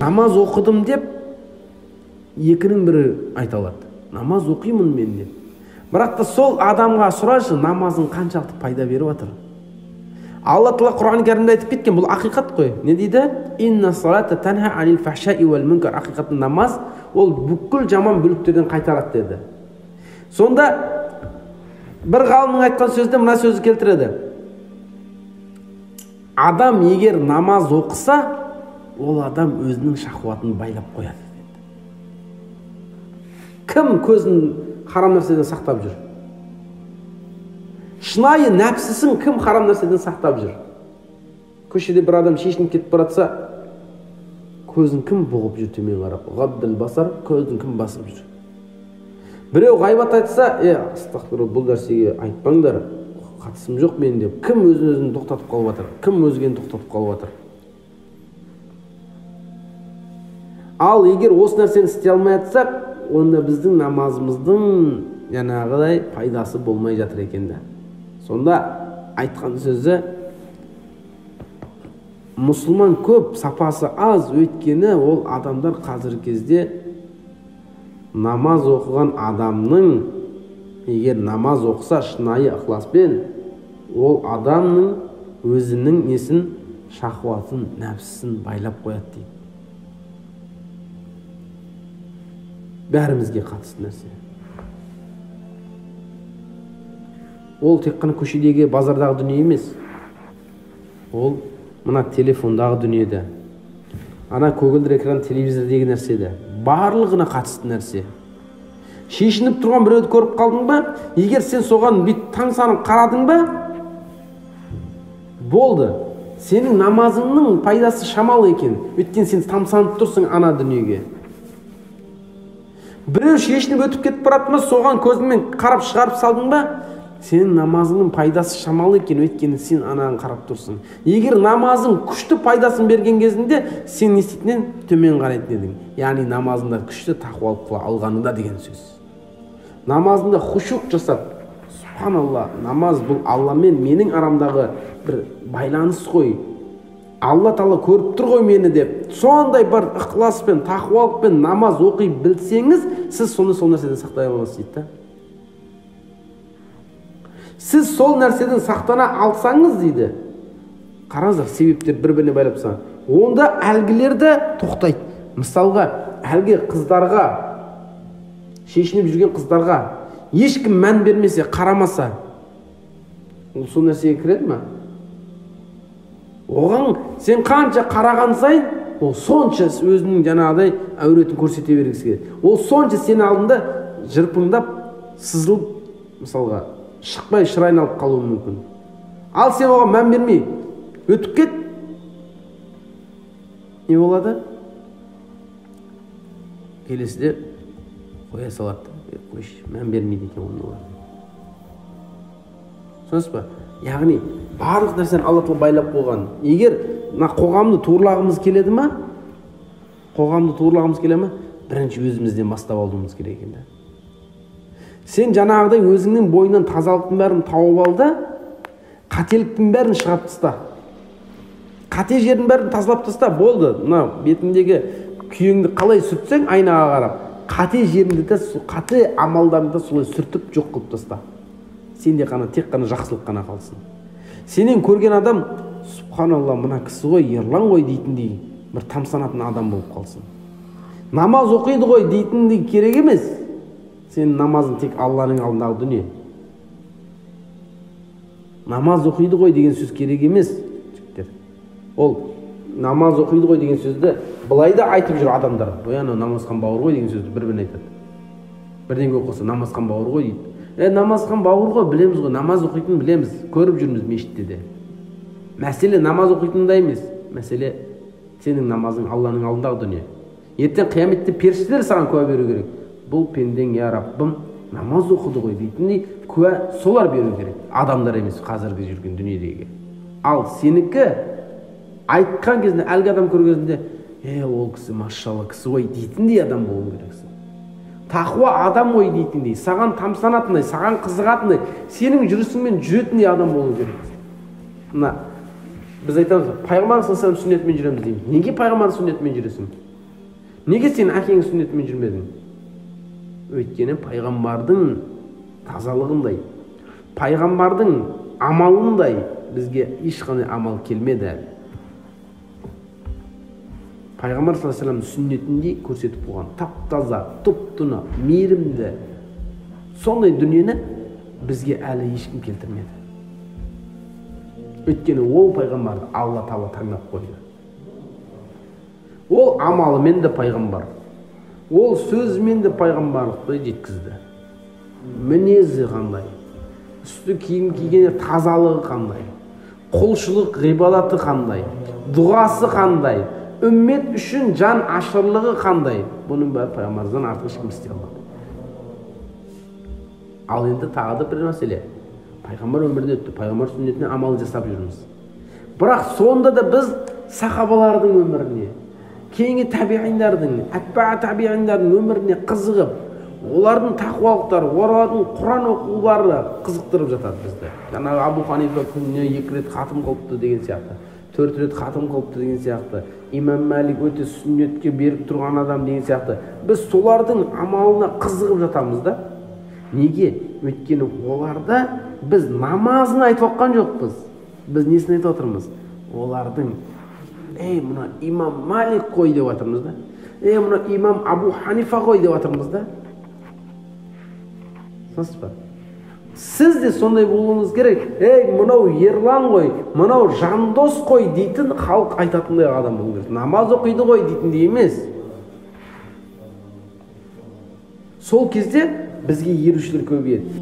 намаз оқыдым деп екінің бірі айта алады. Намаз оқимын мен деп. Бірақ та сол адамға сұрашы, намазың қаншалықты пайда беріп жатыр? Алла Тағала Құран кәрімде айтып кеткен, бұл ақиқат қой. Не дейді? Инна салата танха анил фахшаи уал мункар. Ақиқатта намаз ол бүкіл жаман бүліктерден қайтарады деді. Сонда бір ғалымның айтқан сөзде мына сөзді келтіреді. Адам егер намаз оқыса, ол адам өзінің шахуатын байлап қояды деді. Кім көзін харам нәрседен сақтап жүр? Шынайы нәпсісін кім харам нәрседен сақтап жүр? Көшеде бір адам шешініп кетіп баратса, көзін кім бұғып жүр төмен қарап? Ғабдыл басар, көзін кім басып жүр? Біреу ғайбат айтса, астағфирулла, бұл нәрсеге айтпаңдар, қатысым жоқ мен деп. Кім өзін тоқтатып қалып жатыр? Кім өзгені тоқтатып қалып жатыр? Ал егер осы нәрсені істей алмай жатсақ, онда біздің намазымыздың жаңағыдай пайдасы болмай жатыр екен де. Сонда айтқан сөзі, мұсылман көп, сапасы аз, өйткені ол адамдар қазіргі кезде намаз оқыған адамның, егер намаз оқыса шынайы ықыласпен, ол адамның өзінің несін, шахуатын, нәпсісін байлап қояды дейді. Бәрімізге қатысты нәрсе. Ол тек қана көшедегі, базардағы дүние емес. Ол мына телефондағы дүниеде, ана көгілдір экран телевизордегі нәрседе, барлығына қатысты нәрсе. Шешініп тұрған біреуді көріп қалдың ба, егер сен соған бүйтіп таңсанып қарадың ба, болды. Сенің намазыңның пайдасы шамалы екен. Өйткені сен тамсанып тұрсың ана дүниеге. Біреу шешініп өтіп кетіп барады ма, соған көзіңмен қарап шығарып салдың ба, сенің намазыңның пайдасы шамалы екен, өйткені сен анаған қарап тұрсың. Егер намазың күшті пайдасын берген кезінде, сен нестейтінен төмен қарайтын едің. Яғни намазында күшті тақуалық қыла алғаныңда деген сөз. Намазында хушук жасап, субханалла, намаз бұл Алламен менің арамдағы бір байланыс қой. Алла Тағала көріп тұр ғой мені деп, сондай бір ықыласпен, тақуалықпен намаз оқи білсеңіз, сіз соны сол нәрседен сақтай аласыз дейді. Сіз сол нәрседен сақтана алсаңыз дейді. Қараңыздар, себептер бір-біріне байлап тұрса, онда әлгілерді тоқтайды. Мысалға, әлгі қыздарға, шешініп жүрген қыздарға ешкім мән бермесе, қарамаса, ол сол нәрсеге кіреді ме? Оған сен қанша қараған сайын, ол сонша өзінің жаңағыдай әуретін көрсете бергісі келеді. Ол сонша сен алдында жырпыңдап, сызылып, мысалға, шықпай шырайын алып қалуы мүмкін. Ал сен оған мән бермей, өтіп кет. Не болады? Келесіде қоя салады. Мән бермейді екен оны. Соныз ба? Яғни, барлық нәрсені Алла Тағала байлап қойған. Егер қоғамды туырлағымыз келеді ме? Қоғамды туырлағымыз келеді ме? Бірінші өзімізден бастап алдымыз керек екен. Сен жаңағыдай өзіңнің бойынан тазалықтың бәрін тауып ал да, қателіктің бәрін шығарып таста. Қате жердің бәрін тазалап таста, болды. Мына бетіндегі күйеңді қалай сүртсең, айнаға қарап, қате жеріңді де, қате амалдарыңды солай сүртіп жоқ қылып таста. Сенде қана тек қана жақсылық қана қалсын. Сенен көрген адам, субханалла, мына кісі ғой, ерлан ғой дейтіндей, бір тамсанатын адам болып қалсын. Намаз оқиды ғой дейтіндей керек емес. Сен намазың тек Алланың алдындағы дүние. Намаз оқиды ғой деген сөз керек емес. Ол намаз оқиды ғой деген сөзді былай да айтып жүр адамдар. Ана намазхан бауыр ғой деген сөзді бір-біріне айтады. Бірдеңе оқыса намазхан бауыр ғой дейді. Намазхан бауыр ғой, білеміз ғой, намаз оқитын білеміз, көріп жүрміз мешітте де. Мәселе намаз оқитында емес. Мәселе сенің намазың Алланың алдындағы дүние. Ертең қияметте періштелер саған куә беру керек. Бұл пендең, я Раббым, намаз оқыды ғой дейтіндей куә солар беру керек. Адамдар емес, қазіргі жүрген дүниедегі. Ал сенікі айтқан кезінде, әлгі адам көрген кезінде, ол кісі машалла кісі ғой дейтіндей адам болуы керексің. Тақуа адам ғой дейтіндей, саған тамсанатындай, саған қызығатындай, сенің жүрісіңмен жүретіндей адам болу керексің. Мына біз айтамыз, пайғамбар саллаллаху алейхи вассалам сүннетімен жүреміз дейміз. Неге пайғамбар сүннетімен жүресің? Неге сен әкеңнің сүннетімен жүрмедің? Өйткені пайғамбардың тазалығындай, пайғамбардың амалындай бізге ешқандай амал келмеді әлі. Пайғамбар саллаллаху алейхи вассаламның сүннетіндей көрсетіп қойған тап-таза, тұп-тұна, мейірімді сондай дүниені бізге әлі ешкім келтірмеді. Өйткені ол пайғамбарды Алла Тағала таңдап қойды. Ол амалымен де пайғамбар, ол сөзімен де пайғамбарлықты жеткізді. Мінезі қандай, үсті киім кигенде тазалығы қандай, құлшылық ғибадаты қандай, дұғасы қандай, үммет үшін жан ашырлығы қандай, бұның бәрі пайғамбардан артық ешкім істей алмады. Ал енді тағы да бір мәселе, пайғамбар өмірден өтті, пайғамбар сүннетіне амал жасап жүрміз. Бірақ сонда да біз сахабалардың өміріне, кейінгі табиғиндардың, әтбаъ табиғиндардың өміріне қызығып, олардың тақуалықтары, олардың Құран оқулары қызықтырып жатады бізді. Жаңағы Абу Ханифа күніне 2 рет хатым қылыпты деген сияқты, 4 рет хатым қылыпты деген сияқты, имам Мәлик өте сүннетке беріп тұрған адам деген сияқты. Біз солардың амалына қызығып жатамыз да. Неге? Өйткені оларда біз намазын айтып отқан жоқпыз. Біз несін айтып отырмыз? Олардың мына имам Мәлик қой деп жатырмыз да. Мына имам Абу Ханифа қой деп жатырмыз да. Сонсыз ба? Сіз де сондай болуыңыз керек. Мынау ерлан ғой, мынау жандос қой дейтін халық айтатындай адам болу керек. Намаз оқиды ғой дейтіндей емес. Сол кезде бізге ерушілер көбейеді.